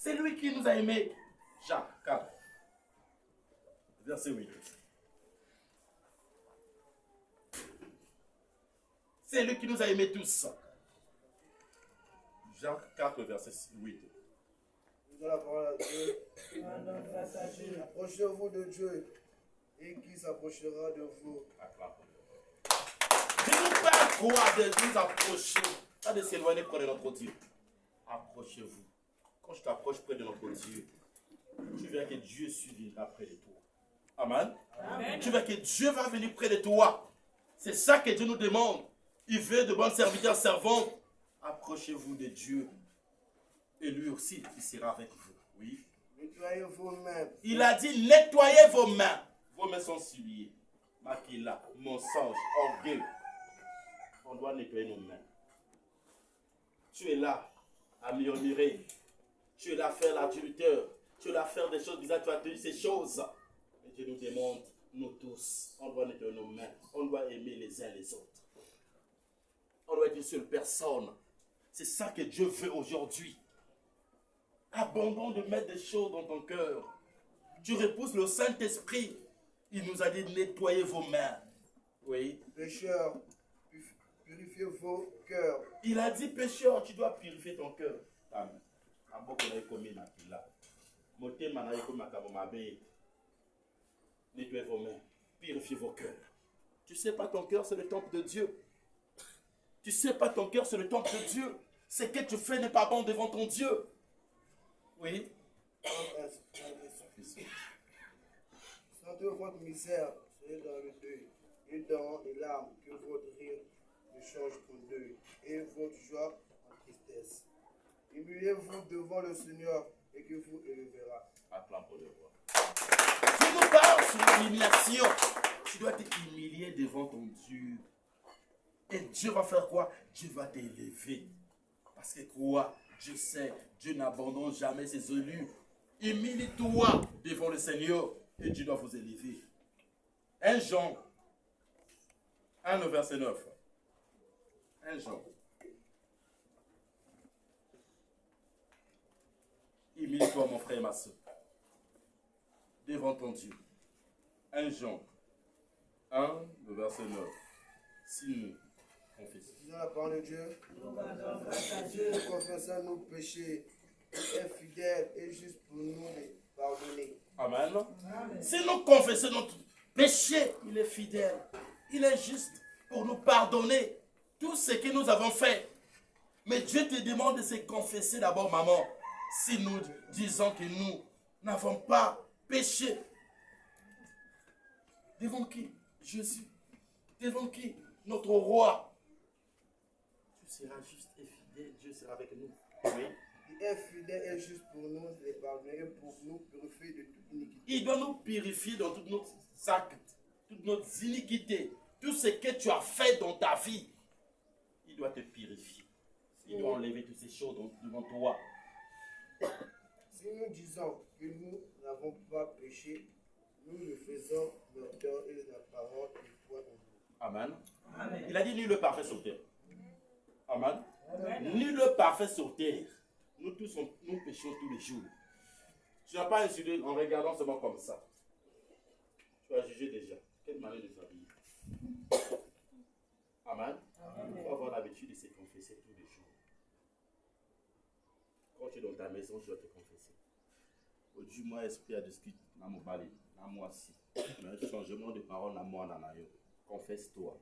C'est lui qui nous a aimés. Jacques 4, verset 8. C'est lui qui nous a aimés tous. Jacques 4, verset 8. Nous allons la parole à Dieu. Approchez-vous de Dieu et qui s'approchera de vous. Je ne veux pas croire de nous approcher, pas de s'éloigner près de notre Dieu. Approchez-vous. Quand je t'approche près de notre Dieu, tu verras que Dieu suivra près de toi. Amen. Amen. Tu verras que Dieu va venir près de toi. C'est ça que Dieu nous demande. Il veut de bons serviteurs, servantes. Approchez-vous de Dieu. Et lui aussi, il sera avec vous. Oui. Nettoyez vos mains. Il a dit, nettoyez vos mains. Vos mains sont souillées. Makila, mensonge, orgueil. On doit nettoyer nos mains. Tu es là à murmurer. Tu es là à faire l'adultère. Tu es là à faire des choses bizarres. Tu as tenu ces choses. Et Dieu nous demande, nous tous, on doit nettoyer nos mains. On doit aimer les uns les autres. On doit être une seule personne. C'est ça que Dieu veut aujourd'hui. Abandonne de mettre des choses dans ton cœur. Tu repousses le Saint-Esprit. Il nous a dit nettoyez vos mains. Oui. Pécheurs, purifiez vos cœurs. Il a dit pécheur, tu dois purifier ton cœur. Amen. Nettoyez vos mains. Purifiez vos cœurs. Tu sais pas, ton cœur, c'est le temple de Dieu. Tu sais pas, ton cœur, c'est le temple de Dieu. Ce que tu fais n'est pas bon devant ton Dieu. Oui. Sentez votre misère, soyez dans le deuil, et dans les larmes, que votre rire ne change en deuil, et votre joie en tristesse. Humiliez-vous devant le Seigneur, et que vous élevera. Acclame pour le roi. Tu nous parles sur l'humiliation. Tu dois t'humilier devant ton Dieu. Et Dieu va faire quoi? Dieu va t'élever. Parce que quoi? Dieu sait, Dieu n'abandonne jamais ses élus. Humilie-toi devant le Seigneur et Dieu doit vous élever. 1 Jean 1, le verset 9. 1 Jean. Humilie-toi, mon frère et ma soeur, devant ton Dieu. 1 Jean 1, le verset 9. Si nous confessons. Disons la parole de Dieu. Nous confessons nos péchés. Il est fidèle et juste pour nous les pardonner. Amen. Si nous confessons notre péché, il est fidèle. Il est juste pour nous pardonner tout ce que nous avons fait. Mais Dieu te demande de se confesser d'abord, maman. Si nous disons que nous n'avons pas péché. Devant qui? Jésus. Devant qui? Notre roi. Tu seras juste et fidèle. Dieu sera avec nous. Oui. Il est fidèle et juste pour nous les pardonner, pour nous purifier de toute iniquité. Il doit nous purifier dans toutes nos actes, toutes nos iniquités, tout ce que tu as fait dans ta vie. Il doit te purifier. Il doit enlever toutes ces choses devant toi. Si nous disons que nous n'avons pas péché, nous le faisons menteur et la parole est foi en nous. Amen. Amen. Il a dit nul le parfait sur terre. Amen. Amen. Nul le parfait sur terre. Nous tous, nous péchons tous les jours. Tu n'as pas insulté en regardant seulement comme ça. Tu as jugé déjà. Quelle manière de s'habiller. Amen. Il faut avoir l'habitude de se confesser tous les jours. Quand tu es dans ta maison, tu dois te confesser. Aujourd'hui, moi, esprit à discuter, dans mon balai, dans moi aussi. Mais un changement de parole dans moi, dans l'aïeux. Confesse-toi.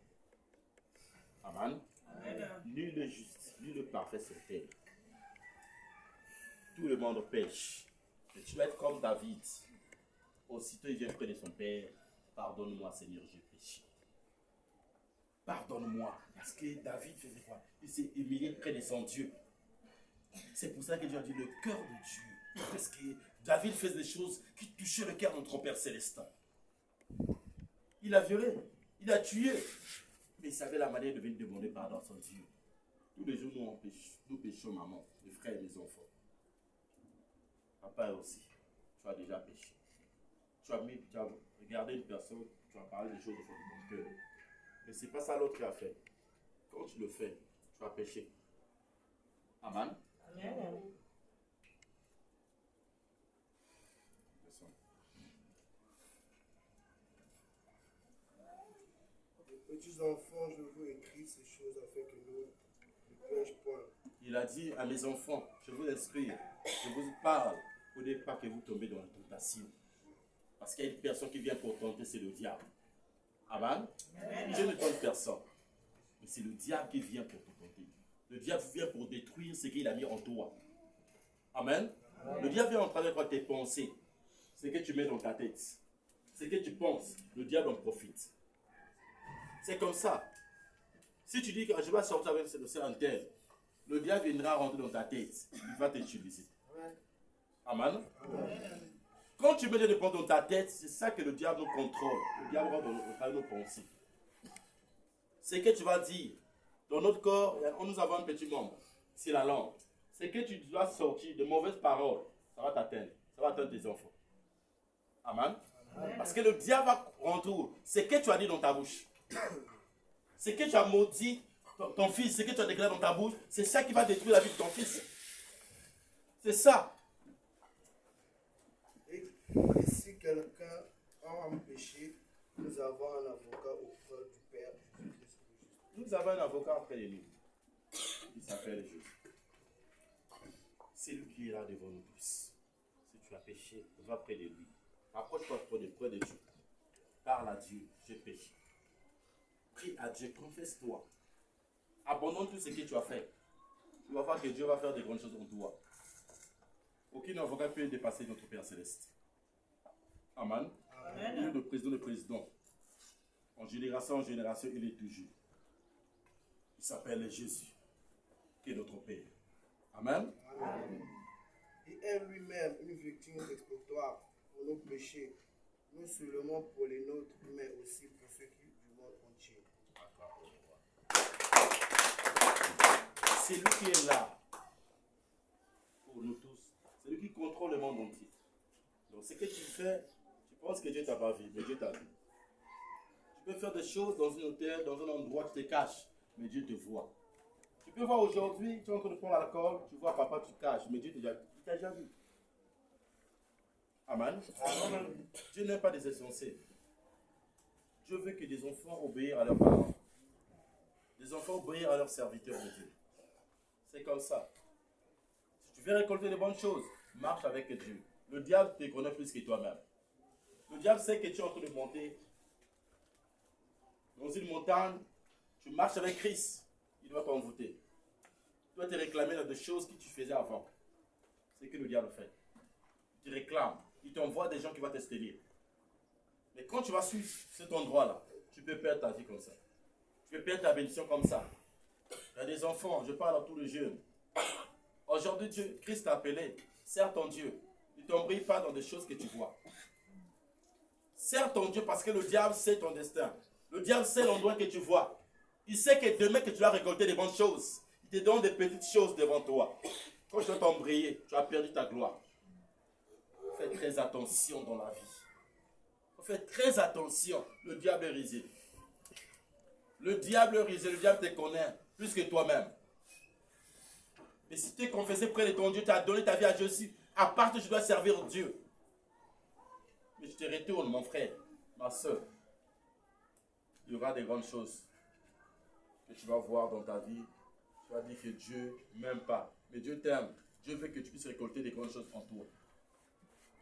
Amen. Amen. Nul le juste, nul le parfait sur terre. Tout le monde pêche. Et tu dois être comme David. Aussitôt il vient près de son père. Pardonne-moi, Seigneur, j'ai péché. Pardonne-moi. Parce que David faisait quoi? Il s'est humilié près de son Dieu. C'est pour ça que Dieu a dit le cœur de Dieu. Parce que David faisait des choses qui touchaient le cœur de notre Père Célestin. Il a violé. Il a tué. Mais il savait la manière de venir demander pardon à son Dieu. Tous les jours, nous péchons, maman, les frères et les enfants. Papa aussi, tu as déjà péché. Tu as regardé une personne, tu as parlé des choses de ton cœur. Mais ce n'est pas ça l'autre qui a fait. Quand tu le fais, tu as péché. Amen. Amen. Petits enfants, je vous écris ces choses afin que nous ne pêchions point. Il a dit à mes enfants, je vous instruis, je vous parle, pour ne pas que vous tombez dans la tentation. Parce qu'il y a une personne qui vient pour tenter, c'est le diable. Amen. Dieu ne tente personne. Mais c'est le diable qui vient pour te tenter. Le diable vient pour détruire ce qu'il a mis en toi. Amen. Le diable vient en travers de tes pensées. Ce que tu mets dans ta tête. Ce que tu penses, le diable en profite. C'est comme ça. Si tu dis que je vais sortir avec cette antenne, le diable viendra rentrer dans ta tête. Il va t'utiliser. Amen. Quand tu mets des dépenses dans ta tête, c'est ça que le diable nous contrôle. Le diable va dans nos pensées. C'est que tu vas dire, dans notre corps, nous avons un petit membre, c'est la langue. C'est que tu dois sortir de mauvaises paroles, ça va t'atteindre, ça va atteindre tes enfants. Amen. Parce que le diable va rentrer. Ce que tu as dit dans ta bouche, ce que tu as maudit ton fils, ce que tu as déclaré dans ta bouche, c'est ça qui va détruire la vie de ton fils. C'est ça. Et si quelqu'un a un péché, nous avons un avocat auprès du Père Jésus-Christ. Nous avons un avocat auprès de nous. Il s'appelle Jésus. C'est lui qui est là devant nous tous. Si tu as péché, va près de lui. Approche-toi près de Dieu. Parle à Dieu, j'ai péché. Prie à Dieu, confesse-toi. Abandonne tout ce que tu as fait. Tu vas voir que Dieu va faire de grandes choses en toi. Aucun avocat peut dépasser notre Père Céleste. Amen. Il est le président. En génération, il est toujours. Il s'appelle Jésus, qui est notre Père. Amen. Il est lui-même une victime expiatoire pour nos péchés, non seulement pour les nôtres, mais aussi pour ceux qui du monde entier. C'est lui qui est là pour nous tous. C'est lui qui contrôle le monde entier. Donc ce que tu fais, tu penses que Dieu t'a pas vu, mais Dieu t'a vu. Tu peux faire des choses dans un hôtel, dans un endroit, tu te caches, mais Dieu te voit. Tu peux voir aujourd'hui, tu es en train de prendre l'alcool, tu vois papa, tu te caches, mais Dieu t'a déjà vu. Amen. Dieu n'aime pas des insensés. Dieu veut que des enfants obéissent à leurs parents. Des enfants obéissent à leurs serviteurs de Dieu. C'est comme ça. Si tu veux récolter de bonnes choses, marche avec Dieu. Le diable te connaît plus que toi-même. Le diable sait que tu es en train de monter dans une montagne. Tu marches avec Christ. Il doit t'envoûter. Tu dois te réclamer dans des choses que tu faisais avant. C'est ce que le diable fait. Il te réclame. Il t'envoie des gens qui vont t'extélier. Mais quand tu vas suivre cet endroit-là, tu peux perdre ta vie comme ça. Tu peux perdre ta bénédiction comme ça. Il y a des enfants, je parle à tous les jeunes. Aujourd'hui, Christ t'a appelé. Sers ton Dieu. Ne t'embrille pas dans des choses que tu vois. Sers ton Dieu parce que le diable sait ton destin. Le diable sait l'endroit que tu vois. Il sait que demain que tu vas récolter des bonnes choses. Il te donne des petites choses devant toi. Quand tu vas t'embrayer, tu as perdu ta gloire. Fais très attention dans la vie. Fais très attention. Le diable est risé. Le diable est risé. Le diable te connaît plus que toi-même. Mais si tu es confessé près de ton Dieu, tu as donné ta vie à Jésus, à part que tu dois servir Dieu. Mais je te retourne, mon frère, ma soeur. Il y aura des grandes choses que tu vas voir dans ta vie. Tu vas dire que Dieu ne m'aime pas. Mais Dieu t'aime. Dieu veut que tu puisses récolter des grandes choses en toi.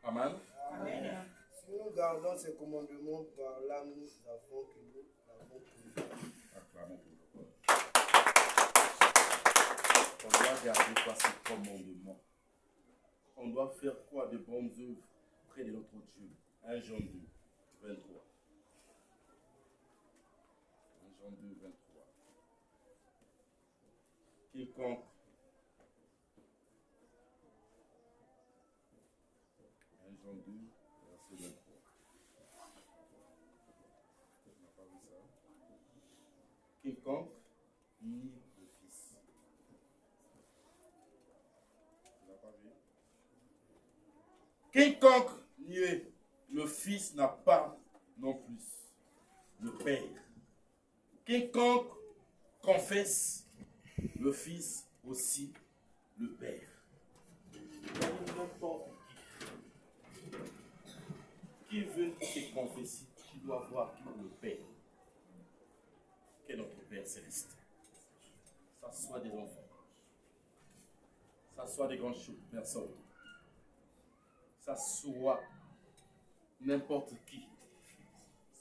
Amen. Amen. Si nous gardons ces commandements, par là nous avons que nous l'avons pris. Acclamons pour le corps. On doit garder quoi ces commandements. On doit faire quoi de bonnes œuvres près de notre Dieu. 1 Jean 2, 23. 1 Jean 2, 23. Quiconque 1 Jean 2, verset 23. On n'a pas vu ça. Quiconque nie le Fils. Tu n'as pas vu? Quiconque nie le Fils n'a pas non plus le Père. Quiconque confesse le Fils aussi le Père. N'importe qui veut te confesser, tu dois voir qui est le Père. Père Céleste. Ça soit des enfants. Ça soit des grandes personnes. Ça soit n'importe qui.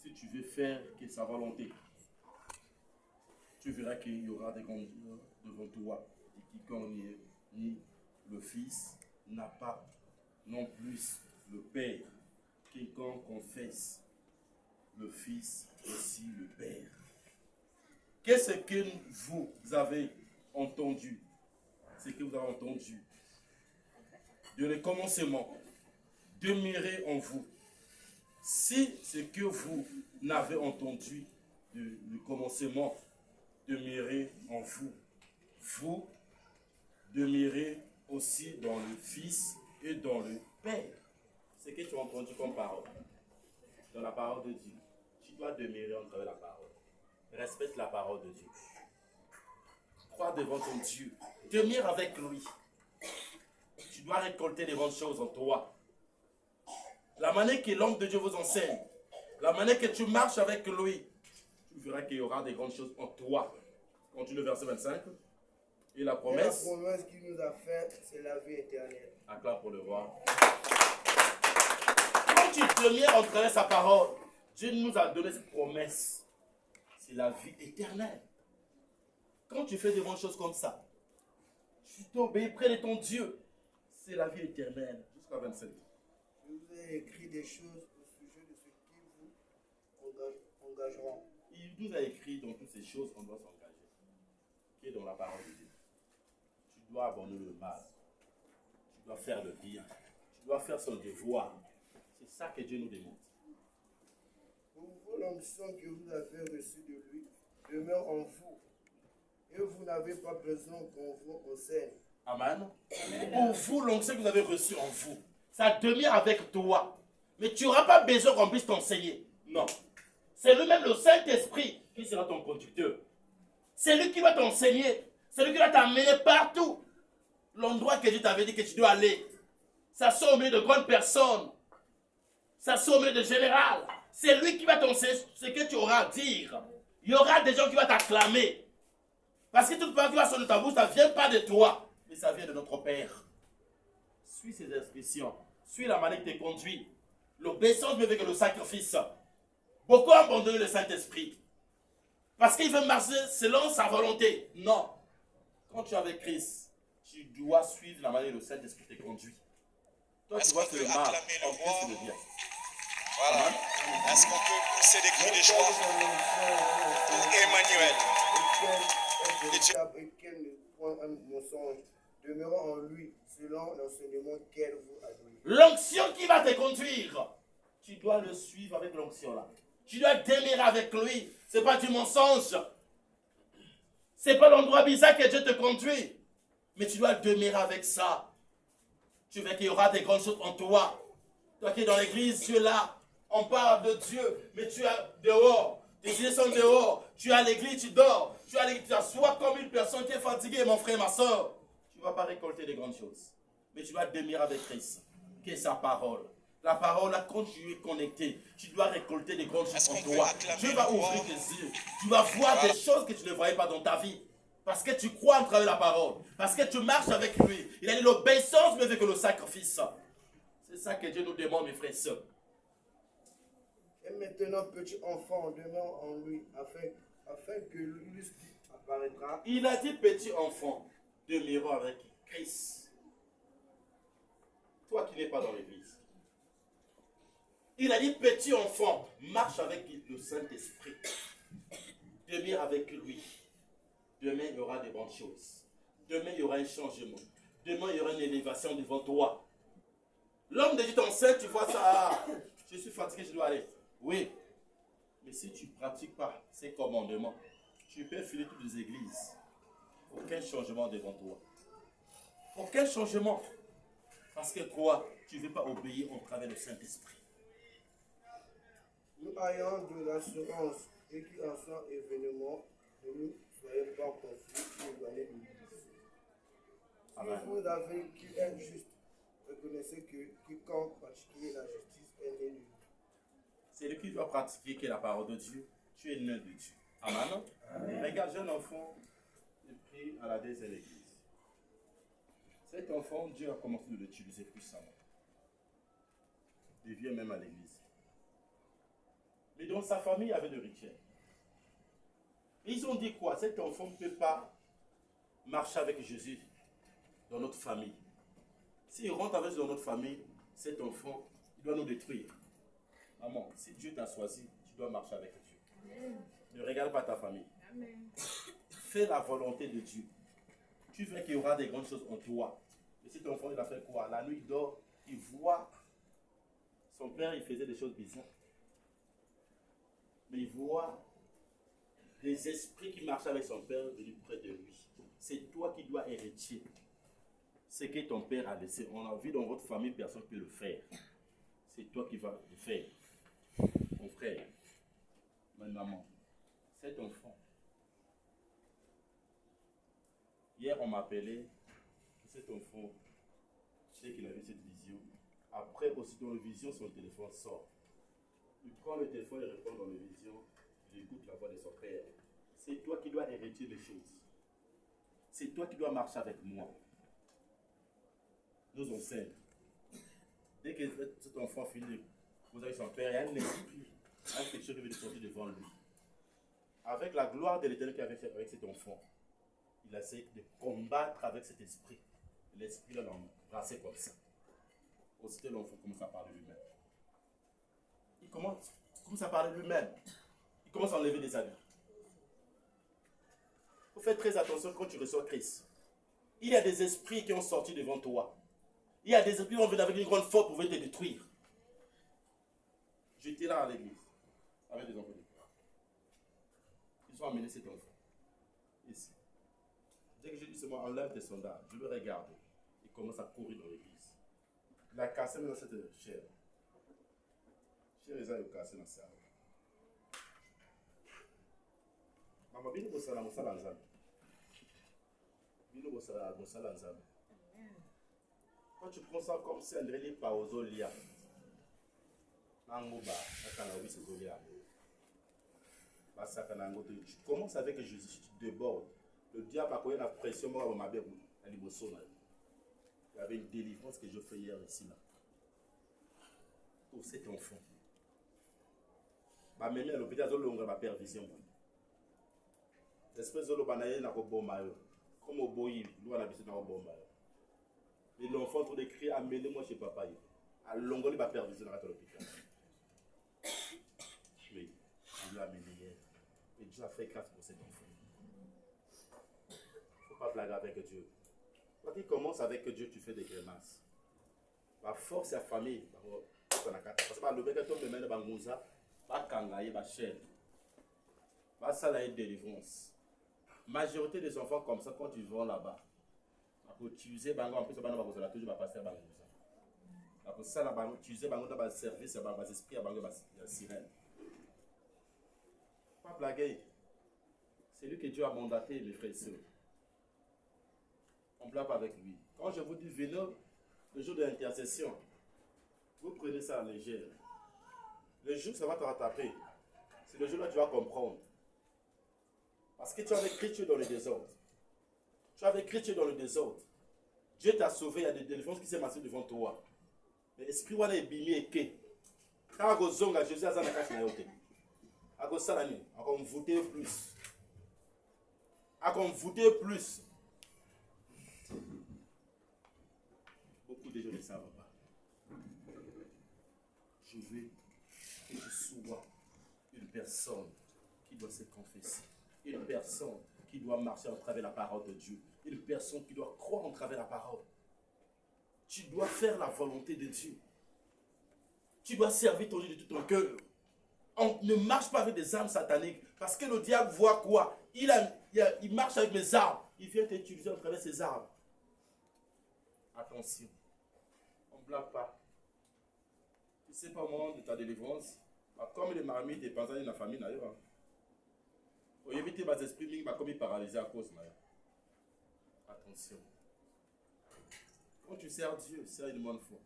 Si tu veux faire que sa volonté, tu verras qu'il y aura des grands devant toi. Et quiconque nie le Fils n'a pas non plus le Père. Quiconque confesse le Fils aussi le Père. Qu'est-ce que vous avez entendu? Ce que vous avez entendu de le commencement demeurer en vous. Si ce que vous n'avez entendu du commencement demeurer en vous, vous demeurez aussi dans le Fils et dans le Père. Ce que tu as entendu comme parole, dans la parole de Dieu, tu dois demeurer en travers la parole. Respecte la parole de Dieu. Crois devant ton Dieu. Demeure avec lui. Tu dois récolter les bonnes choses en toi. La manière que l'homme de Dieu vous enseigne, la manière que tu marches avec lui, tu verras qu'il y aura des grandes choses en toi. Continue le verset 25. Et la promesse. Et la promesse qu'il nous a faite, c'est la vie éternelle. Acclame pour le roi. Quand tu demeures en travers sa parole, Dieu nous a donné cette promesse. C'est la vie éternelle. Quand tu fais des bonnes choses comme ça, tu t'obéis près de ton Dieu. C'est la vie éternelle. Jusqu'à 27. Je vous ai écrit des choses au sujet de ce qui vous engageront. Il nous a écrit dans toutes ces choses qu'on doit s'engager. Qui est dans la parole de Dieu. Tu dois abandonner le mal. Tu dois faire le bien. Tu dois faire son devoir. C'est ça que Dieu nous demande. Pour vous, l'onction que vous avez reçue de lui demeure en vous. Et vous n'avez pas besoin qu'on vous enseigne. Amen. Pour vous, l'onction que vous avez reçue en vous, ça demeure avec toi. Mais tu n'auras pas besoin qu'on puisse t'enseigner. Non. C'est lui-même le Saint-Esprit qui sera ton conducteur. C'est lui qui va t'enseigner. C'est lui qui va t'amener partout. L'endroit que Dieu t'avait dit que tu dois aller. Ça sort au milieu de grandes personnes. Ça sort au milieu de général. C'est lui qui va t'enseigner ce que tu auras à dire. Il y aura des gens qui vont t'acclamer. Parce que toute part qui va sortir de ta bouche, ça ne vient pas de toi. Mais ça vient de notre Père. Suis ses instructions. Suis la manière qui te conduit. L'obéissance mieux que le sacrifice. Beaucoup ont abandonné le Saint-Esprit. Parce qu'il veut marcher selon sa volonté. Non. Quand tu es avec Christ, tu dois suivre la manière dont le Saint-Esprit te conduit. Toi, tu vois que le mal, en plus, c'est le bien. Voilà. Est-ce qu'on peut pousser des cris de joie pour Emmanuel? Et quel point un mensonge demeurant en lui selon l'enseignement qu'elle vous a donné. L'onction qui va te conduire, tu dois le suivre avec l'onction là. Tu dois demeurer avec lui. Ce n'est pas du mensonge. Ce n'est pas l'endroit bizarre que Dieu te conduit. Mais tu dois demeurer avec ça. Tu verras qu'il y aura des grandes choses en toi. Toi qui es dans l'église, tu es là. On parle de Dieu, mais tu es dehors. Tes idées sont dehors. Tu es à l'église, tu dors. Tu es à l'église, tu assois comme une personne qui est fatiguée, mon frère, ma soeur. Tu ne vas pas récolter des grandes choses. Mais tu dois demeurer avec Christ, qui est sa parole. La parole, là, quand tu es connecté, tu dois récolter des grandes choses en toi. Dieu va ouvrir tes yeux. Tu vas voir des choses que tu ne voyais pas dans ta vie. Parce que tu crois en travers de la parole. Parce que tu marches avec lui. Il a dit l'obéissance mieux que le sacrifice. C'est ça que Dieu nous demande, mes frères et sœurs. Et maintenant, petit enfant, demeure en lui, afin que lui apparaîtra. Il a dit petit enfant, demeurons avec Christ. Toi qui n'es pas dans l'église. Il a dit petit enfant, marche avec le Saint-Esprit. Demeure avec lui. Demain, il y aura des bonnes choses. Demain, il y aura un changement. Demain, il y aura une élévation devant toi. L'homme de Dieu t'enseigne, tu vois ça. Ah, je suis fatigué, je dois aller. Oui. Mais si tu ne pratiques pas ces commandements, tu peux filer toutes les églises. Aucun changement devant toi. Aucun changement. Parce que quoi? Tu ne veux pas obéir au travers du Saint-Esprit. Nous ayons de l'assurance et qui en sont événements, ne nous soyez pas confus ni éloignés de l'Église. Si vous avez qui est juste, reconnaissez que quiconque pratique la justice est né de Dieu. C'est lui qui doit pratiquer qui est la parole de Dieu. Tu es né de Dieu. Amen. Regarde, jeune enfant, il prie à la deuxième église. Cet enfant, Dieu a commencé de l'utiliser puissamment. Il vient même à l'église. Mais dans sa famille, il y avait des rituels. Et ils ont dit quoi? Cet enfant ne peut pas marcher avec Jésus dans notre famille. S'il rentre avec dans notre famille, cet enfant, il doit nous détruire. Maman, si Dieu t'a choisi, tu dois marcher avec Dieu. Amen. Ne regarde pas ta famille. Amen. Fais la volonté de Dieu. Tu veux qu'il y aura des grandes choses en toi. Et cet enfant, il a fait quoi? La nuit, il dort, il voit son père, il faisait des choses bizarres. Mais il voit des esprits qui marchaient avec son père venus près de lui. C'est toi qui dois hériter ce que ton père a laissé. On a vu dans votre famille, personne ne peut le faire. C'est toi qui vas le faire. Mon frère, ma maman, cet enfant. Hier, on m'a appelé, cet enfant, je sais qu'il a vu cette vision. Après, aussi dans la vision, son téléphone sort. Il prend le téléphone, il répond dans la vision, il écoute la voix de son père. C'est toi qui dois hériter les choses. C'est toi qui dois marcher avec moi. Nous enseignons. Dès que cet enfant finit, vous avez son père, il y a un esprit, quelque chose qui veut sortir devant lui. Avec la gloire de l'Éternel qu'il avait fait avec cet enfant, il a essayé de combattre avec cet esprit. L'esprit l'a embrassé comme ça. Aussitôt l'enfant commence à parler lui-même. Il commence à parler lui-même. Il commence à enlever des habits. Il faut faire très attention quand tu reçois Christ. Il y a des esprits qui ont sorti devant toi. Il y a des esprits qui ont venu avec une grande force pour venir te détruire. J'étais là à l'église avec des enfants. Ils ont amené cet enfant. Ici. Dès que j'ai dit, c'est moi, enlève des sondages. Je le regarde. Il commence à courir dans l'église. Il a cassé dans cette chair. Chair, ils ont cassé dans ça. Maman, bien nous sommes ensemble. Bien nous sommes ensemble. Quand tu prends ça comme si André n'est pas aux olias. Tu commences avec Jésus, tu débordes. Le diable a connu la pression, il y avait une délivrance que je fais hier ici. Là. Pour cet enfant. Même à l'hôpital, je vais faire pervision. L'espèce de l'obanaye n'a pas bon maillot. Comme au boyi, nous on a besoin d'un bon maillot. Et l'enfant trop de crier, amenez-moi chez papa. À l'ongoli va faire visiter dans l'hôpital. Oui, il l'a amené hier. Et Dieu a fait grâce pour cet enfant. Il ne faut pas blaguer avec Dieu. Quand tu commences avec Dieu, tu fais des grimaces. La force et la famille. Parce que le mec tombe maintenant dans Moussa, va kangaye, va chaîne. Va ça la délivrance. Majorité des enfants comme ça, quand ils vont là-bas, pour utiliser bango en plus bango ba kozala toujours ba passer bango ça pour ça la bango utiliser bango dans ba service ba esprit bango ba sirène pas blaguer c'est lui que Dieu a mandaté mes frères et sœurs on ne blague pas avec lui quand je vous dis venez le jour de l'intercession vous prenez ça à légère le jour que ça va te rattraper c'est le jour là que tu vas comprendre parce que tu avais écrit dans le désordre. Tu avais écrit dans le désordre. Dieu t'a sauvé, il y a des délivrances qui s'est massées devant toi. Mais l'esprit wana est bimé et que. Quand on zonga, Jésus a zana kache na yote. Ako salani, ako mvoute plus. Ako mvoute plus. Beaucoup de gens ne savent pas. Je veux que tu sois une personne qui doit se confesser. Une personne qui doit marcher à travers la parole de Dieu. Une personne qui doit croire en travers la parole. Tu dois faire la volonté de Dieu. Tu dois servir ton Dieu de tout ton cœur. On ne marche pas avec des armes sataniques. Parce que le diable voit quoi? Il marche avec mes armes. Il vient t'utiliser à travers ses armes. Attention. On ne blague pas. Tu sais pas au moment de ta délivrance. Comme les marmites et les pensées dans la famille d'ailleurs. Au éviter mes esprits, comme ils paralysés à cause. Attention. Quand tu sers Dieu, sers une bonne fois.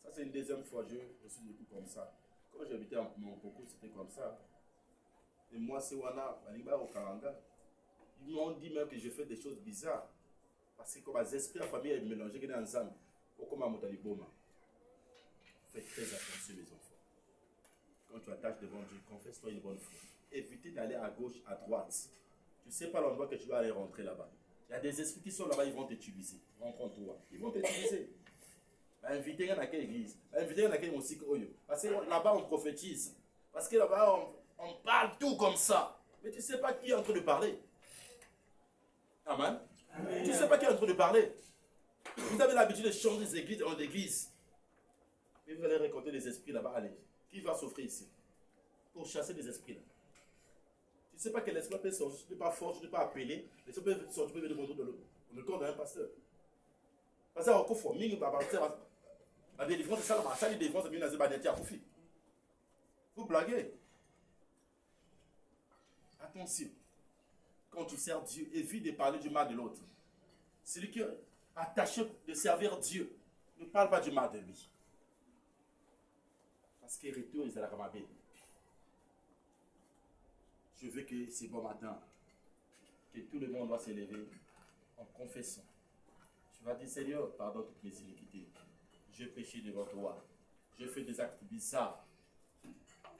Ça, c'est une deuxième fois, je suis du coup comme ça. Quand j'habitais à mon coco, c'était comme ça. Et moi, c'est Wana, au Karanga. Ils m'ont dit même que je fais des choses bizarres. Parce que comme les esprits de la famille sont mélangés qui sont ensemble, comme à Motaliboma. Faites très attention, les enfants. Quand tu attaches devant Dieu, confesse-toi une bonne foi. Évitez d'aller à gauche, à droite. Tu ne sais pas l'endroit que tu vas aller rentrer là-bas. Il y a des esprits qui sont là-bas, ils vont t'utiliser. Rentre en toi. Ils vont t'utiliser. Invitez à quelle église. Invitez à quelle musique. Parce que là-bas, on prophétise. Parce que là-bas, on parle tout comme ça. Mais tu ne sais pas qui est en train de parler. Amen. Amen. Tu ne sais pas qui est en train de parler. Vous avez l'habitude de changer des églises en églises. Mais vous allez récolter des esprits là-bas. Allez. Qui va souffrir ici? Pour chasser des esprits là. Tu ne sais pas quel esprit peut sortir. Tu ne peux pas forcer, tu ne peux pas appeler. L'esprit peut sortir, tu peux venir dans le corps d'un pasteur. Parce que la délivrance, c'est ça, la délivrance, c'est vous blaguez. Attention. Quand tu sers Dieu, évite de parler du mal de l'autre. Celui qui est attaché de servir Dieu, ne parle pas du mal de lui. Parce qu'il retourne, il est la ramabé. Je veux que ce bon matin, que tout le monde va s'élever en confessant. Tu vas dire, Seigneur, pardonne toutes mes iniquités. J'ai péché devant toi. J'ai fait des actes bizarres.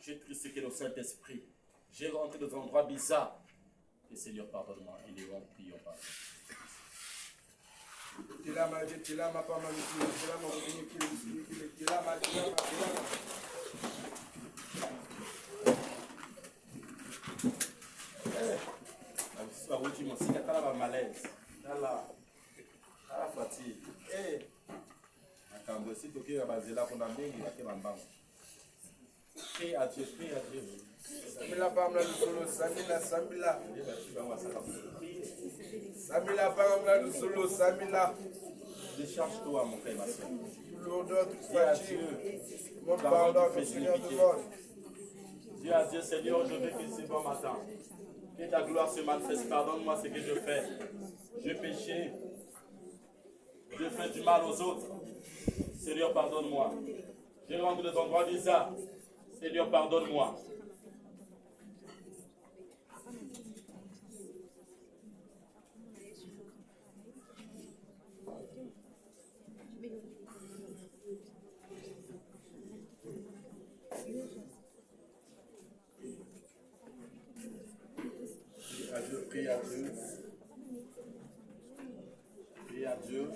J'ai tristé le Saint-Esprit. J'ai rentré dans des endroits bizarres. Et Seigneur, pardonne-moi. Et les gens prient en pardon. La routine aussi, il y a un malaise. La fatigue. Si tu es basé là, on a bien dit que prie à Dieu, prie à Dieu. Samila pamla lusolo, Samila, Samila. Samila pamla lusolo, Samila. Décharge-toi, mon frère, ma soeur. Lourdeur, toute fatigue. Mon pardon, le Seigneur demande. Dieu à Dieu, Seigneur, je veux que ce bon matin, que ta gloire se manifeste. Pardonne-moi ce que je fais. Je péché. Je fais du mal aux autres. Seigneur, pardonne-moi. Je rentre dans des endroits bizarres. Seigneur, pardonne-moi. Prie à Dieu. Prie à Dieu.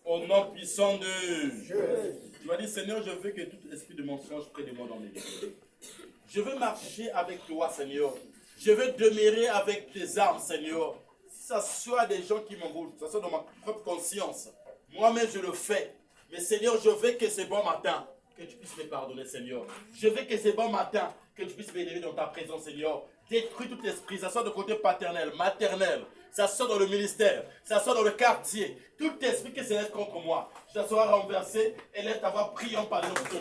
Au nom puissant de Dieu. Tu vas dire, Seigneur, je veux que tout esprit de mensonge près de moi dans mes vies. Je veux marcher avec toi, Seigneur. Je veux demeurer avec tes armes, Seigneur. Si ça soit des gens qui m'envoûtent, ça soit dans ma propre conscience. Moi-même, je le fais. Mais Seigneur, je veux que ce bon matin, que tu puisses me pardonner, Seigneur. Je veux que ce bon matin, que tu puisses m'élever dans ta présence, Seigneur. Détruis tout esprit, ça soit de côté paternel, maternel, ça soit dans le ministère, ça soit dans le quartier. Tout esprit qui s'élève contre moi, je la serai renversé et laisse ta voix priant par les autres.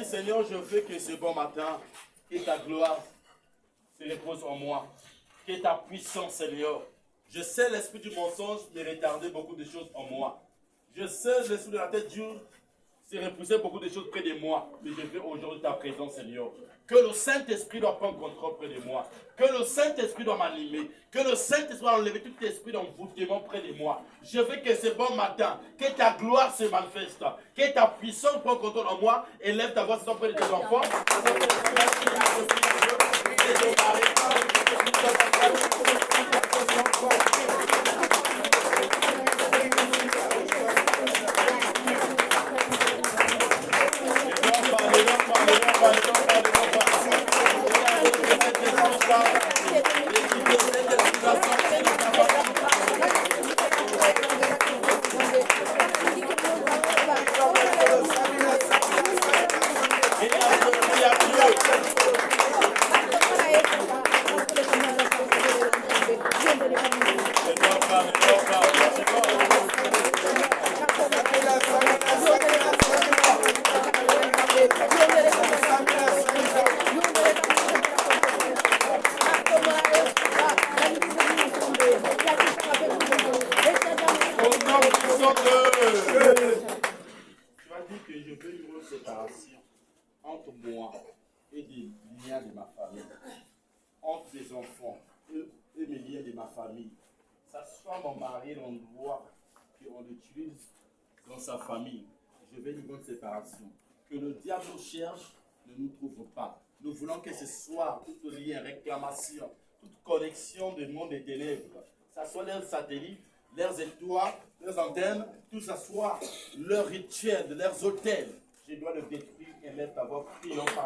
Seigneur, je veux que ce bon matin, que ta gloire se repose en moi, que ta puissance, Seigneur. Je sais l'esprit du mensonge de retarder beaucoup de choses en moi. Je sais l'esprit de la tête dure C'est repousser beaucoup de choses près de moi. Mais je veux aujourd'hui ta présence, Seigneur. Que le Saint-Esprit doit prendre contrôle près de moi. Que le Saint-Esprit doit m'animer. Que le Saint-Esprit doit enlever tout esprit d'envoûtement près de moi. Je veux que ce bon matin, que ta gloire se manifeste. Que ta puissance prenne contrôle en moi. Élève ta voix près de tes enfants. Que le diable cherche, ne nous trouve pas. Nous voulons que ce soir, tout lien, réclamation, toute connexion du monde des ténèbres, ça soit leurs satellites, leurs étoiles, leurs antennes, tout ça soit leur rituel, leurs hôtels. Je dois le détruire et mettre à voix priant par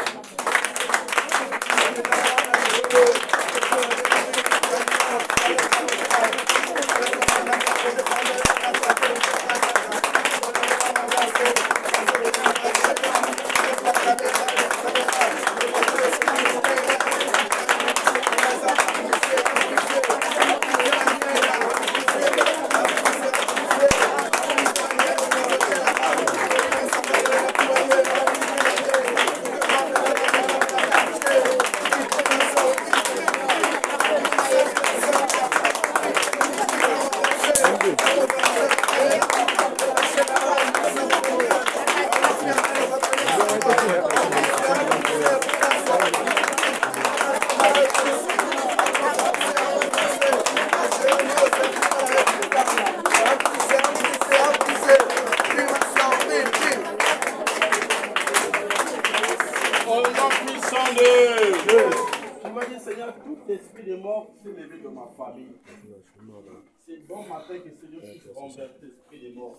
C'est bon matin que Seigneur puisse renverser l'esprit des morts.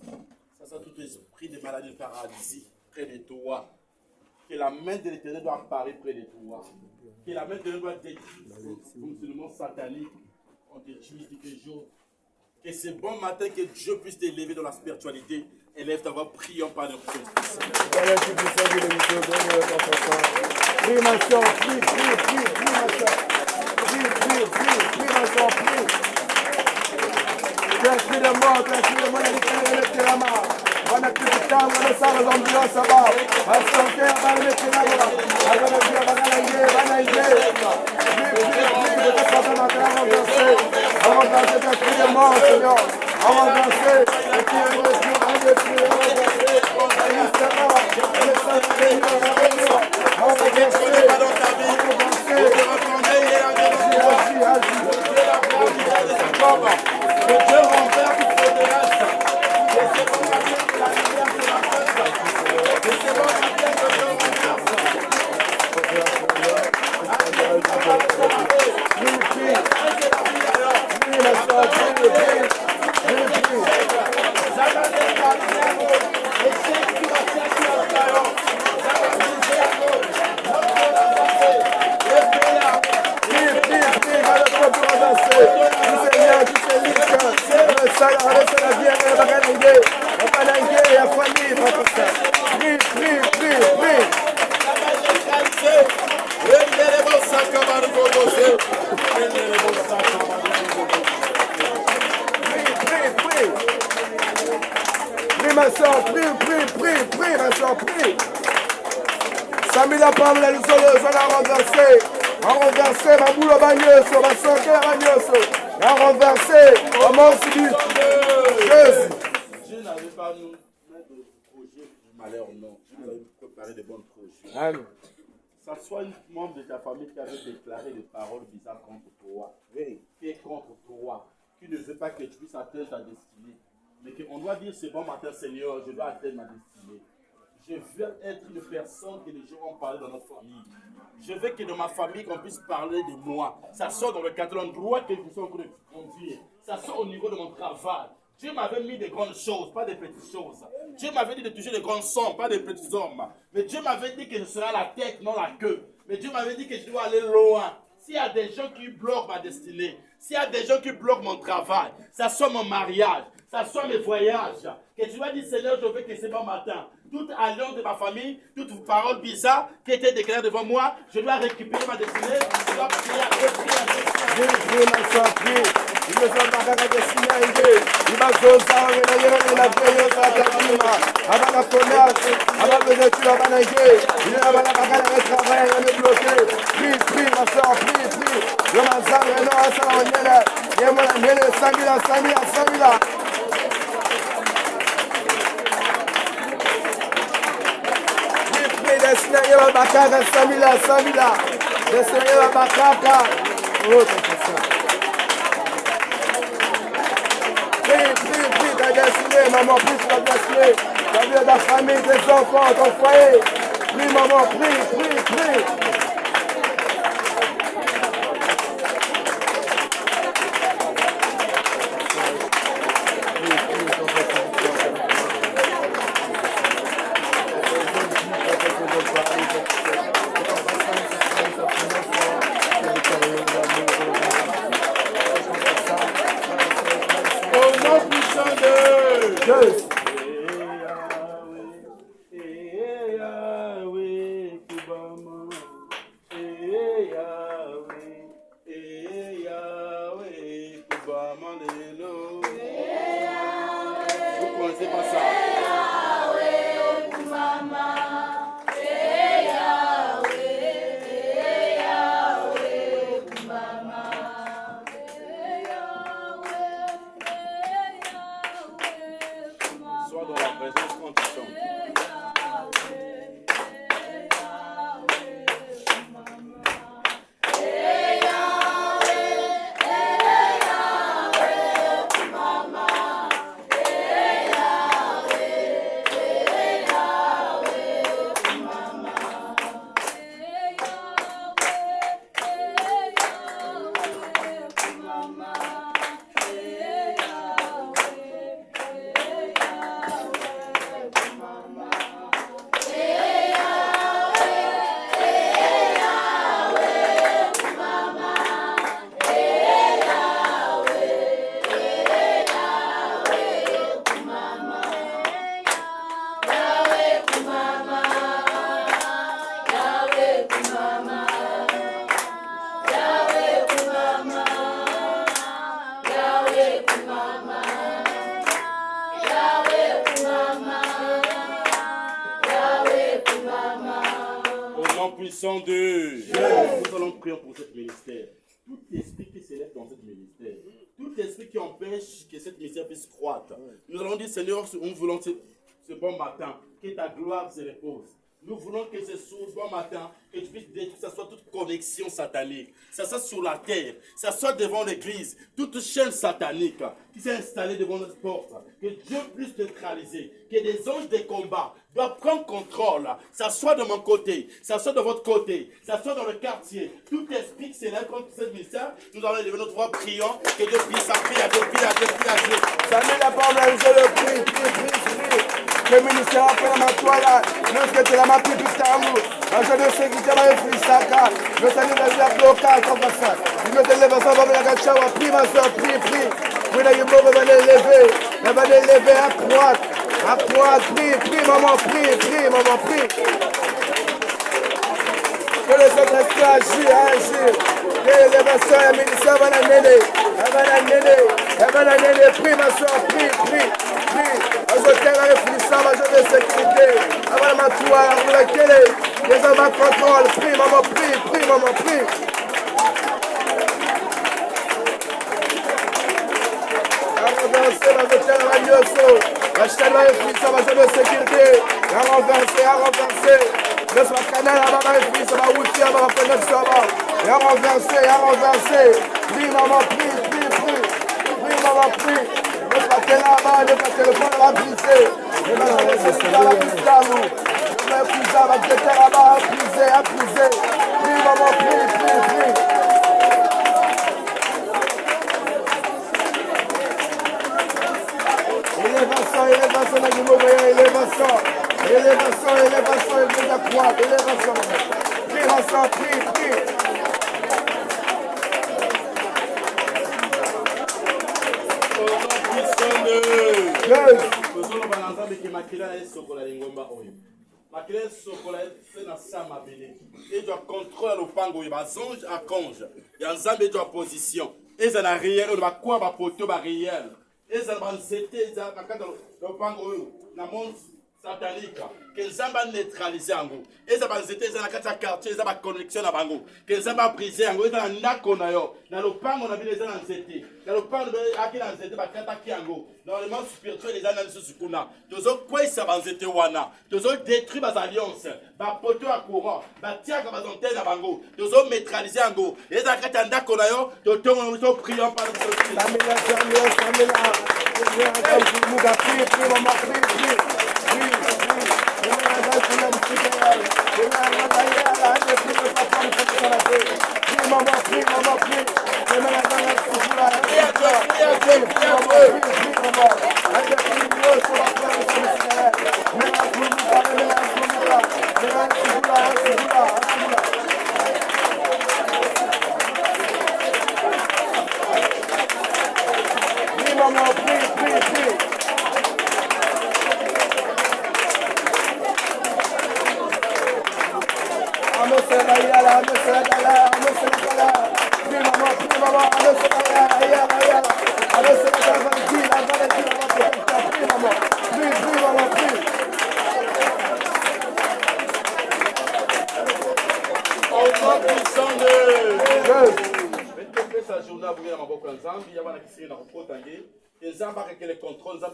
Ça soit tout esprit de maladie de paralysie près de toi. Que la main de l'Éternel doit apparaître près de toi. Que la main de l'Éternel doit détruire le fonctionnement satanique. On t'utilise tous les jours. Que c'est bon matin que Dieu puisse t'élever dans la spiritualité. Élève ta voix, prions par notre Dieu. Prie ma soeur, prie ma soeur. Prie ma soeur, prie. Esprit de mort, wanakutanga wanasala za mbio sababu asante bali mekinagwa agana bagalaye banaije ni kutaka na kama danse avant danser esprit de mort Seigneur avant danser et puis on va prie, ma soeur, prie. Samila Pamela, le sol a renversé, ma boule au bagnoso, ma santé à bagnoso, a renversé, au mort du Jésus. Dieu n'avait pas nous mettre de projet malheur, non. Vous avez préparé de bonnes choses. Amen. Ça soit un membre de ta famille qui avait déclaré des paroles bizarres contre toi, Oui. qui est contre toi, qui ne veut pas que tu puisses atteindre ta destinée. Mais qu'on doit dire, c'est bon matin Seigneur, je dois atteindre ma destinée. Je veux être une personne que les gens vont parler dans notre famille. Je veux que dans ma famille, qu'on puisse parler de moi. Ça sort dans le cadre de l'endroit que je suis en train de conduire. Ça sort au niveau de mon travail. Dieu m'avait mis des grandes choses, pas des petites choses. Dieu m'avait dit de toucher des grands hommes, pas des petits hommes. Mais Dieu m'avait dit que je serai la tête, non la queue. Mais Dieu m'avait dit que je dois aller loin. S'il y a des gens qui bloquent ma destinée, s'il y a des gens qui bloquent mon travail, ça soit mon mariage, ça soit mes voyages, que tu vas dire Seigneur, je veux que c'est bon matin. Toute alliance de ma famille, toutes paroles bizarres qui étaient déclarées devant moi, je dois récupérer ma destinée, je dois prier, Prie, ma soeur, prie. Il me semble pas qu'à destinée arriver. Il va zoza, il va veiller sur la terre. Avant la commerce, avant les études, avant la guerre. Il est avant la bagarre, le travail, il est bloqué. Prie, ma soeur, prie. Le mazan, le nom, ça, on est là. Il est là, il est là, 100 000. Destinée, il va bagarre, 100 000. Destinée, il va bagarre. Oh, c'est ça. Prie, ta destinée, maman, prie sur ta destinée. Ta vie, ta famille, tes enfants, ton foyer. Prie, maman, prie. Puissant Dieu. Nous allons prier pour ce ministère. Tout esprit qui s'élève dans ce ministère, tout esprit qui empêche que ce ministère puisse croître, nous allons dire Seigneur, nous voulons ce bon matin, que ta gloire se repose. Nous voulons que ce bon matin, que tu puisses détruire, que ce soit toute connexion satanique, que ce soit sur la terre, que ce soit devant l'église, toute chaîne satanique qui s'est installée devant notre porte, que Dieu puisse neutraliser, que des anges de combat doivent prendre contrôle, que ce soit de mon côté, que ce soit de votre côté, que ce soit dans le quartier, tout esprit qui s'élève contre ce ministère, nous allons élever notre voix priant, que Dieu puisse appuyer à Dieu, Ça met la parole, je le prie. Le ministère après la toile, nous que tu la mappé plus tard, je ne sais qui t'a fait ça, je salue la blocage comme ça. Il me délève ça, va la gachawa, prie ma soeur, prie. Oui, là, il va l'élever, elle va l'élever à croître, prie, maman, prie. Que les autres restent agir. Que les pasteurs et les ministères vont la mêler, prie ma soeur, prie. Je tiens à réfléchir, je vais sécurité. Avant ma toile, vous la quelle les hommes à contrôle, prie, maman, prie. renversé, la hôtel radioso. La chaîne va être ça va jouer de sécurité. La renversé, la renversé. Laisse la canal, la va être ça va routier, ça va faire ça va. La renversé, la renversé. Prie, maman, prie, prie, prie. Prie, maman, prie. Laisse la télé là-bas, laisse la téléphone, elle va briser. Elle va briser, elle va briser à nous. Elle va briser, elle va jeter là-bas, à briser, à briser. Prie, maman, prie, prie, prie. Élévation, élévation, la guimauve, élévation. Élévation, élévation, élévation, la croix, élévation. Prie, Vincent, prie, prie. Tozolo bananzambe ke makila na esokola lingomba oyo. Makila esokola se na sama bele. Et doit contrôler le pango oyo bazonge à conge. Ya nzambe doit position. Eza na riel oyo bakwa ba poto ba riel. Eza ba nzete eza bakata le pango oyo na monde satanique. Que nzamba neutraliser yango. Eza ba nzete eza na kata quartier eza ba connexion na bango. Que nzamba briser yango eza na ndako na yo. Na le pango na bile eza na nzete. Na le pango aki na nzete ba kata ki yango. Normalement spirituel les analyses sur kuna. Tozo quoi ça ba nzete wana. Tozo détruire bas alliances. Ba poto à courant. Ba tiaka ba antenne na bango. Tozo neutraliser yango. Eza kata ndako na yo. Totongo nous prions par le Seigneur. Samela, samela, samela.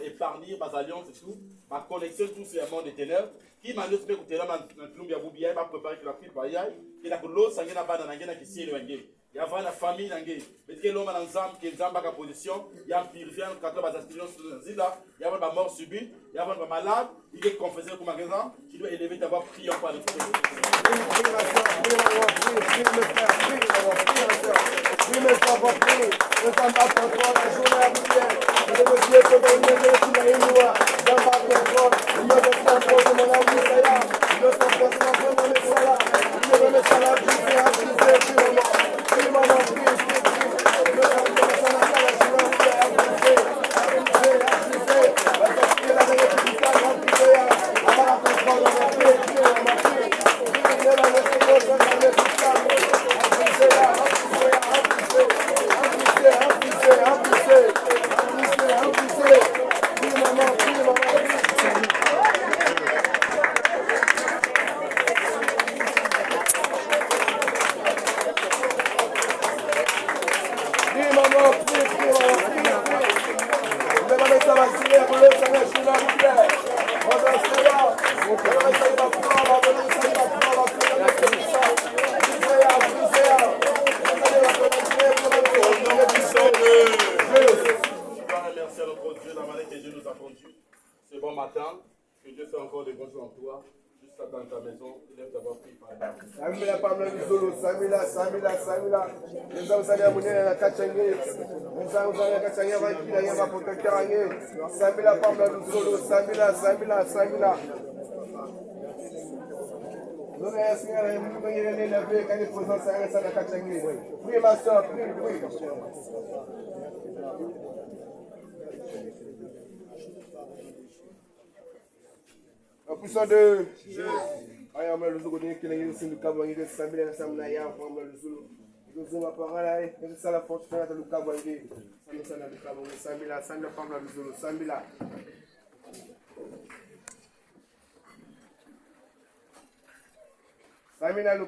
Épargner ma alliance et tout, ma connexion, tous ces amants des ténèbres, qui m'a dit que tu as préparé que la fille va y aller, et la couleur sanguine à banane, qui s'y éloigne. Il y a la famille, mais que l'homme en ensemble, qui est en position, il y a un purifié, quand on va s'aspirer sur le zila, il y a une mort subite, il y a un malade, il est confessé comme un raison, tu dois élever ta voix, prier en parlant. En puissant de Aïe, on le zogo de Kélen, c'est le cabo, il est samedi, ensemble, là, il y a un peu le zogo. Il est zogo, par là, il est ça la force, il est le cabo, il est. Ça nous sert le cabo, samedi, là, samedi, pas le zogo, samedi, là. Samedi, là, le